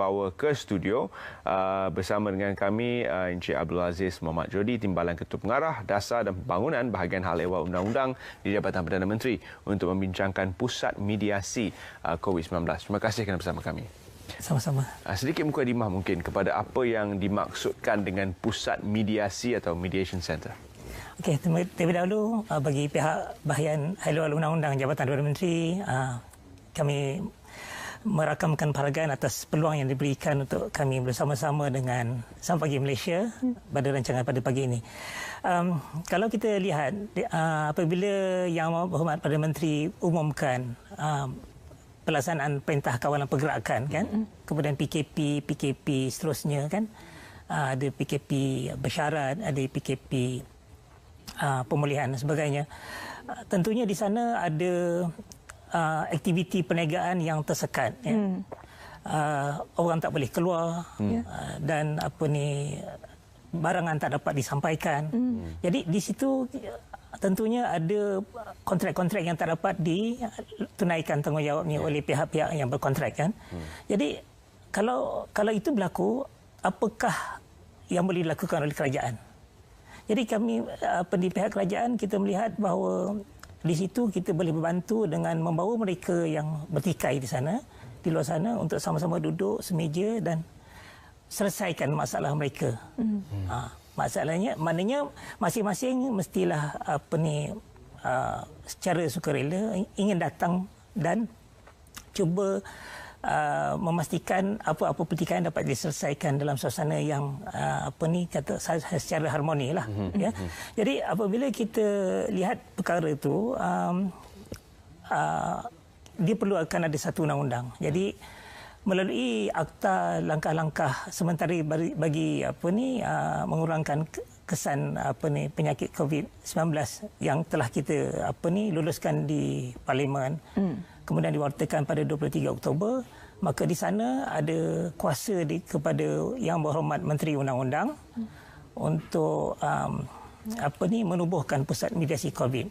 Power ke studio bersama dengan kami Encik Abdul Aziz Mohamad Jodi, Timbalan Ketua Pengarah Dasar dan Pembangunan Bahagian Hal Ehwal Undang-Undang di Jabatan Perdana Menteri untuk membincangkan Pusat Mediasi COVID-19. Terima kasih kerana bersama kami. Sama-sama. Sedikit mukadimah mungkin kepada apa yang dimaksudkan dengan Pusat Mediasi atau Mediation Centre. Okey, terlebih dahulu bagi pihak Bahagian Hal Ehwal Undang-Undang Jabatan Perdana Menteri, kami merakamkan penghargaan atas peluang yang diberikan untuk kami bersama-sama dengan Selamat Pagi Malaysia pada rancangan pada pagi ini. Kalau kita lihat apabila Yang Berhormat Perdana Menteri umumkan pelaksanaan Perintah Kawalan Pergerakan kan, kemudian PKP seterusnya kan, ada PKP bersyarat, ada PKP pemulihan dan sebagainya. Tentunya di sana ada aktiviti perniagaan yang tersekat. Orang tak boleh keluar dan barangan tak dapat disampaikan. Jadi di situ tentunya ada kontrak-kontrak yang tak dapat ditunaikan tanggungjawabnya oleh pihak-pihak yang berkontrak kan. Jadi kalau itu berlaku, apakah yang boleh dilakukan oleh kerajaan? Jadi kami di pihak kerajaan kita melihat bahawa di situ kita boleh membantu dengan membawa mereka yang bertikai di sana, di luar sana, untuk sama-sama duduk semeja dan selesaikan masalah mereka. Masalahnya, maknanya masing-masing mestilah secara sukarela ingin datang dan cuba memastikan apa-apa pertikaian dapat diselesaikan dalam suasana yang secara harmoni lah. Ya. Jadi apabila kita lihat perkara itu, dia perlu akan ada satu undang-undang. Jadi melalui akta langkah-langkah sementara bagi mengurangkan kesan penyakit COVID-19 yang telah kita luluskan di Parlimen, kemudian diwartakan pada 23 Oktober, maka di sana ada kuasa kepada Yang Berhormat Menteri Undang-Undang untuk menubuhkan Pusat Mediasi COVID.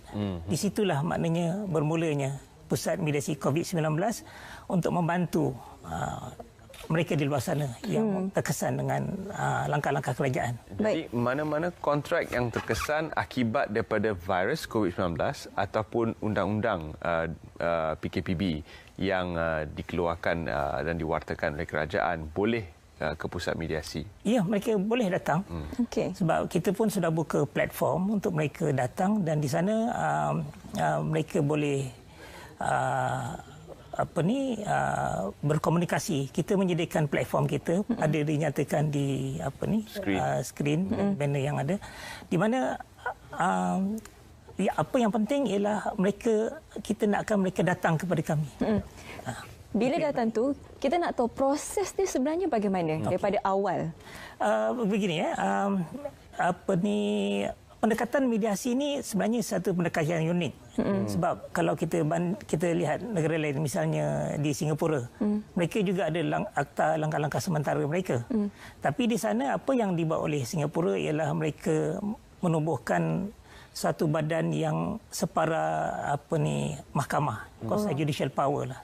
Di situlah maknanya bermulanya Pusat Mediasi COVID-19 untuk membantu mereka di luar sana yang terkesan dengan langkah-langah kerajaan. Jadi mana-mana kontrak yang terkesan akibat daripada virus COVID-19 ataupun undang-undang PKPB yang dikeluarkan dan diwartakan oleh kerajaan boleh ke pusat mediasi. Ya, mereka boleh datang. Okay. Sebab kita pun sudah buka platform untuk mereka datang dan di sana mereka boleh berkomunikasi. Kita menyediakan platform kita, ada dinyatakan di skrin banner yang ada, di mana apa yang penting ialah kita nakkan mereka datang kepada kami. Bila datang tu, kita nak tahu proses ni sebenarnya bagaimana daripada awal. Begini pendekatan mediasi ini sebenarnya satu pendekatan yang unik. Sebab kalau kita lihat negara lain, misalnya di Singapura, mereka juga ada akta langkah-langkah sementara mereka. Tapi di sana apa yang dibuat oleh Singapura ialah mereka menubuhkan satu badan yang separa mahkamah, kuasa judicial power lah.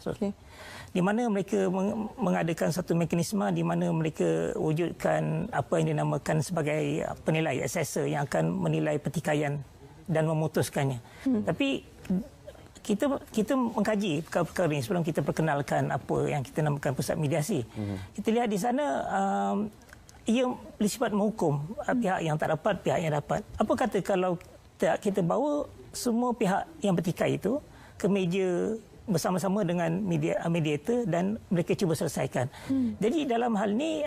Di mana mereka mengadakan satu mekanisme di mana mereka wujudkan apa yang dinamakan sebagai penilai, assessor yang akan menilai pertikaian dan memutuskannya. Tapi kita mengkaji perkara ini sebelum kita perkenalkan apa yang kita namakan pusat mediasi. Kita lihat di sana ia bersifat menghukum pihak yang tak dapat, pihak yang dapat. Apa kata kalau kita bawa semua pihak yang bertikai itu ke meja bersama-sama dengan mediator dan mereka cuba selesaikan. Jadi dalam hal ini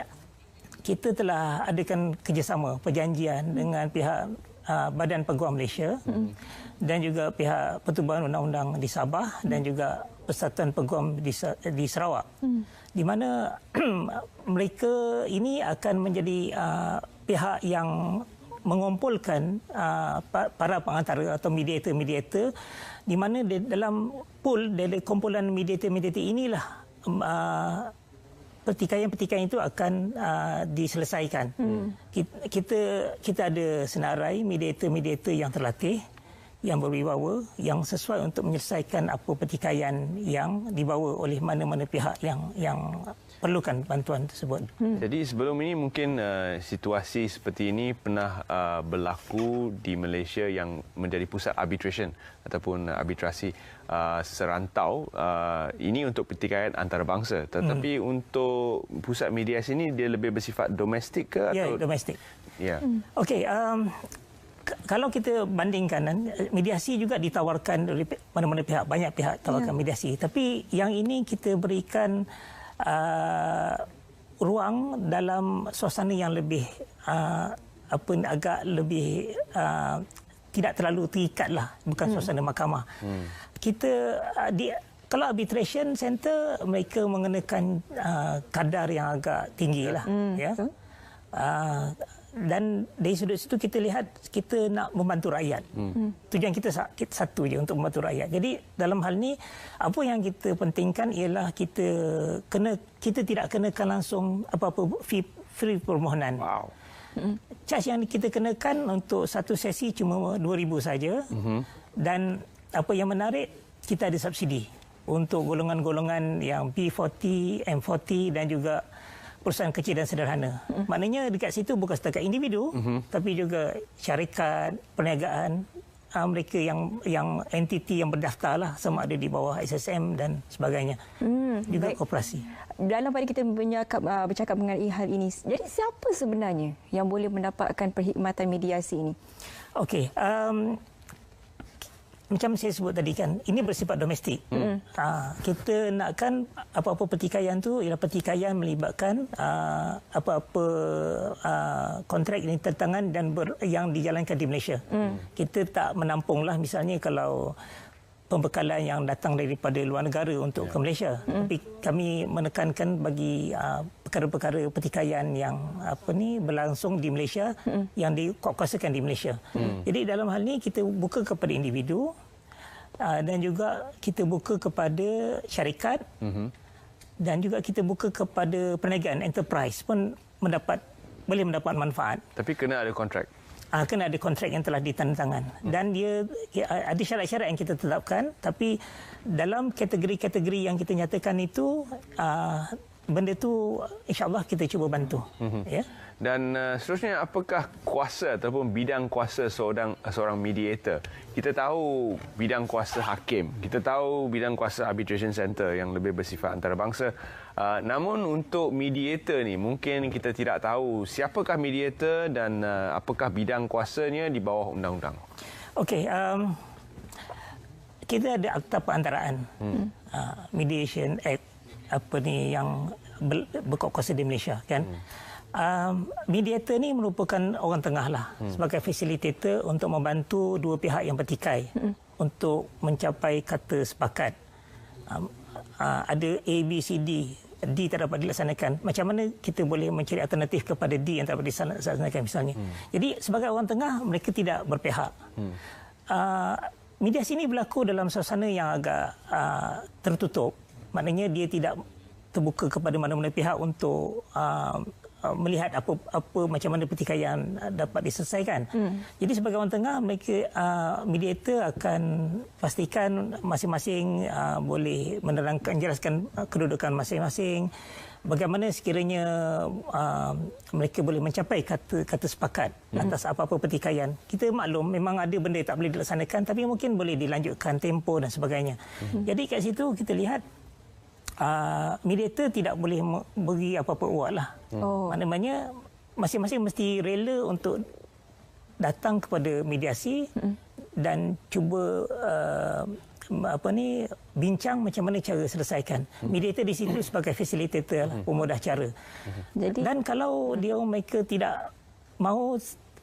kita telah adakan kerjasama, perjanjian dengan pihak Badan Peguam Malaysia dan juga pihak Pertubuhan Undang-Undang di Sabah dan juga Persatuan Peguam di Sarawak. Di mana mereka ini akan menjadi pihak yang mengumpulkan para pengantara atau mediator-mediator, di mana dalam pool dari kumpulan mediator-mediator inilah pertikaian-pertikaian itu akan diselesaikan. Kita ada senarai mediator-mediator yang terlatih. yang berwibawa, yang sesuai untuk menyelesaikan apa pertikaian yang dibawa oleh mana-mana pihak yang perlukan bantuan tersebut. Jadi sebelum ini mungkin situasi seperti ini pernah berlaku di Malaysia yang menjadi pusat arbitration ataupun arbitrasi serantau. Ini untuk pertikaian antarabangsa. Tetapi untuk pusat mediasi ini dia lebih bersifat domestik ke? Ya, domestik. Ya. Okey, kalau kita bandingkan, mediasi juga ditawarkan oleh mana-mana pihak, banyak pihak tawarkan mediasi. Tapi yang ini kita berikan ruang dalam suasana yang lebih agak lebih tidak terlalu terikat lah, bukan suasana mahkamah. Kita kalau arbitration center mereka mengenakan kadar yang agak tinggi lah, ya. Dan dari sudut situ kita lihat kita nak membantu rakyat. Tujuan kita satu je, untuk membantu rakyat. Jadi dalam hal ni apa yang kita pentingkan ialah kita tidak kenakan langsung apa-apa fee permohonan. Wow. Charge yang kita kenakan untuk satu sesi cuma 2,000 saja. Dan apa yang menarik, kita ada subsidi untuk golongan-golongan yang P40, M40 dan juga perusahaan kecil dan sederhana. Maknanya dekat situ bukan setakat individu, tapi juga syarikat, perniagaan, mereka yang entiti yang berdaftar lah, sama ada di bawah SSM dan sebagainya. Juga koperasi. Dalam pada kita bercakap mengenai hal ini, jadi siapa sebenarnya yang boleh mendapatkan perkhidmatan mediasi ini? Okey, macam saya sebut tadi kan, ini bersifat domestik. Kita nakkan apa-apa pertikaian tu ialah pertikaian melibatkan apa-apa kontrak yang ditentangan dan yang dijalankan di Malaysia. Kita tak menampunglah misalnya kalau pembekalan yang datang daripada luar negara untuk ke Malaysia. Tapi kami menekankan bagi perkara-perkara pertikaian yang berlangsung di Malaysia, yang dikuasakan di Malaysia. Jadi dalam hal ini kita buka kepada individu dan juga kita buka kepada syarikat dan juga kita buka kepada perniagaan, enterprise pun boleh mendapat manfaat. Tapi kena ada kontrak. Kena ada kontrak yang telah ditandatangan. Dan dia ada syarat-syarat yang kita tetapkan, tapi dalam kategori-kategori yang kita nyatakan itu, benda tu insya-Allah kita cuba bantu. Ya. Dan seterusnya, apakah kuasa ataupun bidang kuasa seorang mediator? Kita tahu bidang kuasa hakim, kita tahu bidang kuasa arbitration center yang lebih bersifat antarabangsa. Namun untuk mediator ni mungkin kita tidak tahu siapakah mediator dan apakah bidang kuasanya di bawah undang-undang. Okey, kita ada Akta Perantaraan, Mediation Act yang berkuasa di Malaysia kan. Mediator ni merupakan orang tengah lah, sebagai facilitator untuk membantu dua pihak yang bertikai untuk mencapai kata sepakat. Ada A, B, C, D. D tak dapat dilaksanakan. Macam mana kita boleh mencari alternatif kepada D yang tak dapat dilaksanakan misalnya. Jadi sebagai orang tengah, mereka tidak berpihak. Mediasi ini berlaku dalam suasana yang agak tertutup. Maknanya dia tidak terbuka kepada mana-mana pihak untuk melihat apa macam mana pertikaian dapat diselesaikan. Jadi sebagai orang tengah, mereka mediator akan pastikan masing-masing boleh menerangkan, jelaskan kedudukan masing-masing. Bagaimana sekiranya mereka boleh mencapai kata sepakat atas apa-apa pertikaian. Kita maklum memang ada benda yang tak boleh dilaksanakan, tapi mungkin boleh dilanjutkan tempoh dan sebagainya. Jadi kat situ kita lihat mediator tidak boleh beri apa-apa uat lah. Maknanya masing-masing mesti rela untuk datang kepada mediasi dan cuba bincang macam mana cara selesaikan. Mediator di situ sebagai facilitator, pemudah cara. Dan kalau mereka tidak mahu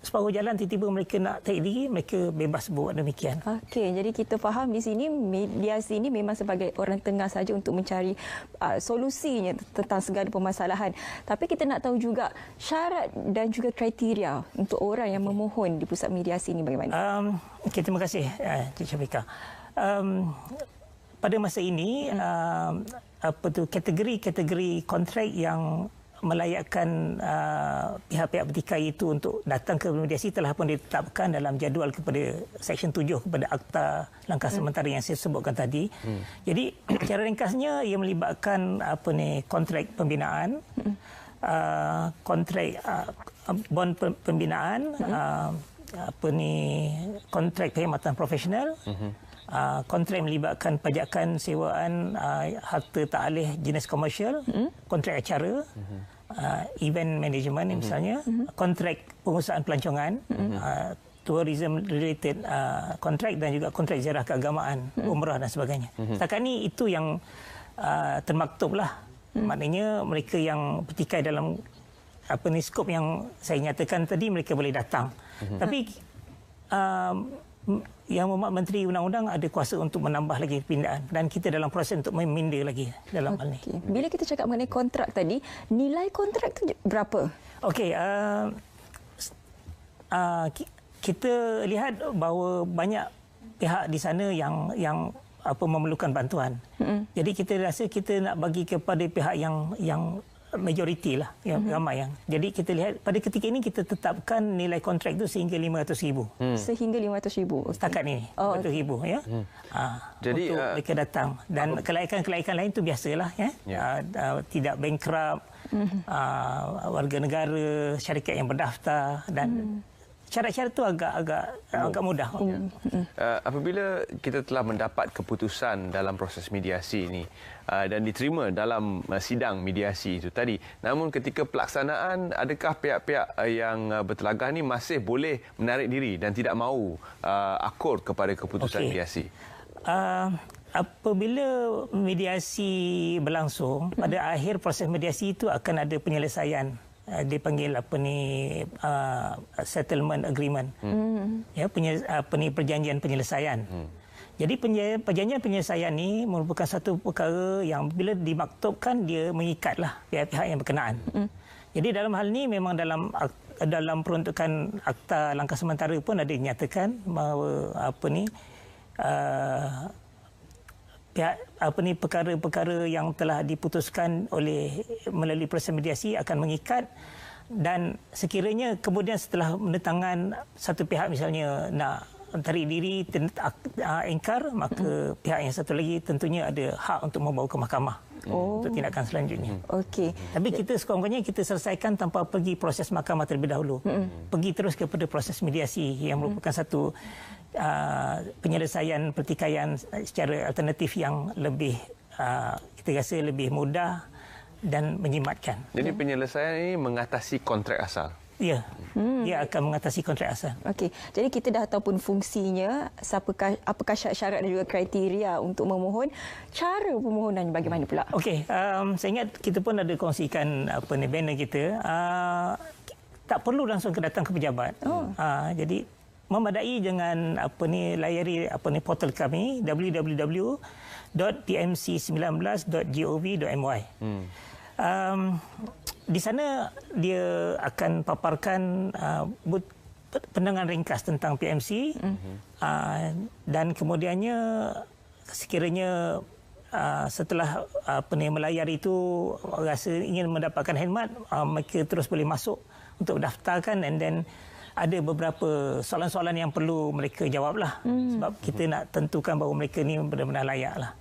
separuh jalan, tiba-tiba mereka nak tarik diri, mereka bebas buat demikian. Okey, jadi kita faham di sini mediasi ini memang sebagai orang tengah saja untuk mencari solusinya tentang segala permasalahan. Tapi kita nak tahu juga syarat dan juga kriteria untuk orang yang memohon di pusat mediasi ini bagaimana? Okay, terima kasih Cik Syafika. Pada masa ini kategori-kategori kontrak yang melayakkan pihak-pihak bertikai itu untuk datang ke mediasi telah pun ditetapkan dalam jadual kepada Seksyen 7 kepada Akta Langkah Sementara yang saya sebutkan tadi. Jadi secara ringkasnya ia melibatkan kontrak pembinaan, kontrak bond pembinaan, kontrak perkhidmatan profesional, kontrak melibatkan pajakan sewaan harta tak alih jenis komersial, kontrak acara, event management misalnya, kontrak pengusahaan pelancongan, tourism related kontrak dan juga kontrak ziarah keagamaan, umrah dan sebagainya. Setakat ini itu yang termaktub lah. Maknanya mereka yang bertikai dalam skop yang saya nyatakan tadi, mereka boleh datang. Tapi Yang Mohd Menteri Undang-Undang ada kuasa untuk menambah lagi pindaan dan kita dalam proses untuk meminda lagi dalam hal ini. Bila kita cakap mengenai kontrak tadi, nilai kontrak tu berapa? Okey, kita lihat bahawa banyak pihak di sana yang memerlukan bantuan. Jadi kita rasa kita nak bagi kepada pihak yang majoriti lah, yang ramai yang. Jadi kita lihat pada ketika ini kita tetapkan nilai kontrak itu sehingga RM500,000. Sehingga RM500,000. Setakat ini RM500,000 ya. Jadi untuk mereka datang dan kelaikan-kelaikan lain itu biasalah ya. Tidak bankrupt, warga negara, syarikat yang berdaftar dan syarat-syarat itu agak mudah. Apabila kita telah mendapat keputusan dalam proses mediasi ini dan diterima dalam sidang mediasi itu tadi, namun ketika pelaksanaan, adakah pihak-pihak yang bertelagah ini masih boleh menarik diri dan tidak mahu akur kepada keputusan mediasi? Apabila mediasi berlangsung, pada akhir proses mediasi itu akan ada penyelesaian. Dipanggil settlement agreement, ya, perjanjian penyelesaian. Jadi perjanjian penyelesaian ini merupakan satu perkara yang bila dimaktubkan dia mengikatlah pihak-pihak yang berkenaan. Jadi dalam hal ini memang dalam peruntukan Akta Langkah Sementara pun ada dinyatakan bahawa perkara-perkara yang telah diputuskan melalui proses mediasi akan mengikat, dan sekiranya kemudian setelah menentangan satu pihak misalnya nak tarik diri, ingkar, maka pihak yang satu lagi tentunya ada hak untuk membawa ke mahkamah untuk tindakan selanjutnya. Okey. Tapi kita sekurang-kurangnya kita selesaikan tanpa pergi proses mahkamah terlebih dahulu. Pergi terus kepada proses mediasi yang merupakan satu penyelesaian pertikaian secara alternatif yang lebih kita rasa lebih mudah dan menjimatkan. Jadi penyelesaian ini mengatasi kontrak asal. Ya, dia akan mengatasi kontrak asal. Okey, jadi kita dah tahu pun fungsinya, apakah syarat-syarat dan juga kriteria untuk memohon. Cara permohonan bagaimana pula? Okey, saya ingat kita pun ada kongsikan banner kita. Tak perlu langsung datang ke pejabat. Jadi memadai dengan layari portal kami www.pmc19.gov.my. Di sana dia akan paparkan pandangan ringkas tentang PMC, dan kemudiannya sekiranya setelah melayari itu rasa ingin mendapatkan khidmat, mereka terus boleh masuk untuk daftarkan, and then ada beberapa soalan-soalan yang perlu mereka jawablah, sebab kita nak tentukan bahawa mereka ni benar-benar layaklah.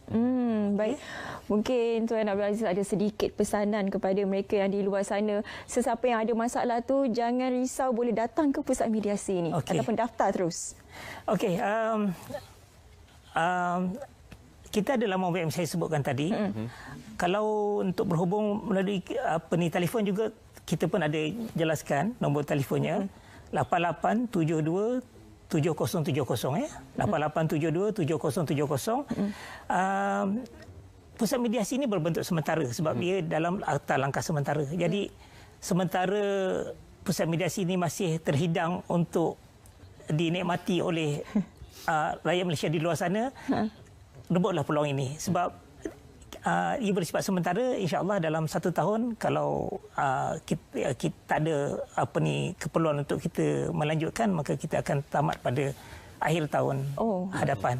Baik. Mungkin Tuan Abdul Aziz ada sedikit pesanan kepada mereka yang di luar sana. Sesiapa yang ada masalah tu jangan risau, boleh datang ke pusat mediasi ini ataupun daftar terus. Okey. Kita ada laman web yang saya sebutkan tadi. Kalau untuk berhubung melalui telefon juga, kita pun ada jelaskan nombor telefonnya. 8872 7070 ya. 8872 7070. Pusat mediasi ini berbentuk sementara sebab dia dalam Akta Langkah Sementara. Jadi sementara pusat mediasi ini masih terhidang untuk dinikmati oleh rakyat Malaysia di luar sana, rebutlah peluang ini sebab ia bersifat sementara. InsyaAllah dalam 1 tahun kalau kita tak ada keperluan untuk kita melanjutkan, maka kita akan tamat pada akhir tahun hadapan.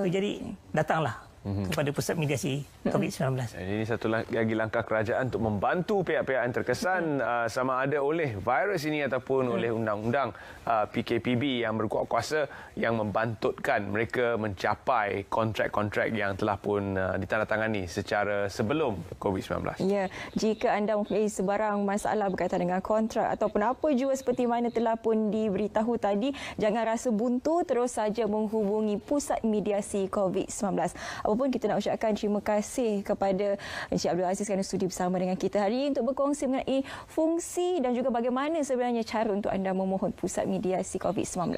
Jadi datanglah kepada pusat mediasi COVID-19. Jadi ini satu lagi langkah kerajaan untuk membantu pihak-pihak yang terkesan sama ada oleh virus ini ataupun oleh undang-undang PKPB yang berkuat kuasa yang membantutkan mereka mencapai kontrak-kontrak yang telah pun ditandatangani secara sebelum COVID-19. Ya, jika anda mempunyai sebarang masalah berkaitan dengan kontrak ataupun apa jua seperti mana telah pun diberitahu tadi, jangan rasa buntu, terus saja menghubungi Pusat Mediasi COVID-19. Apapun kita nak ucapkan terima kasih kepada Encik Abdul Aziz kerana sudi bersama dengan kita hari ini untuk berkongsi mengenai fungsi dan juga bagaimana sebenarnya cara untuk anda memohon Pusat Mediasi COVID-19.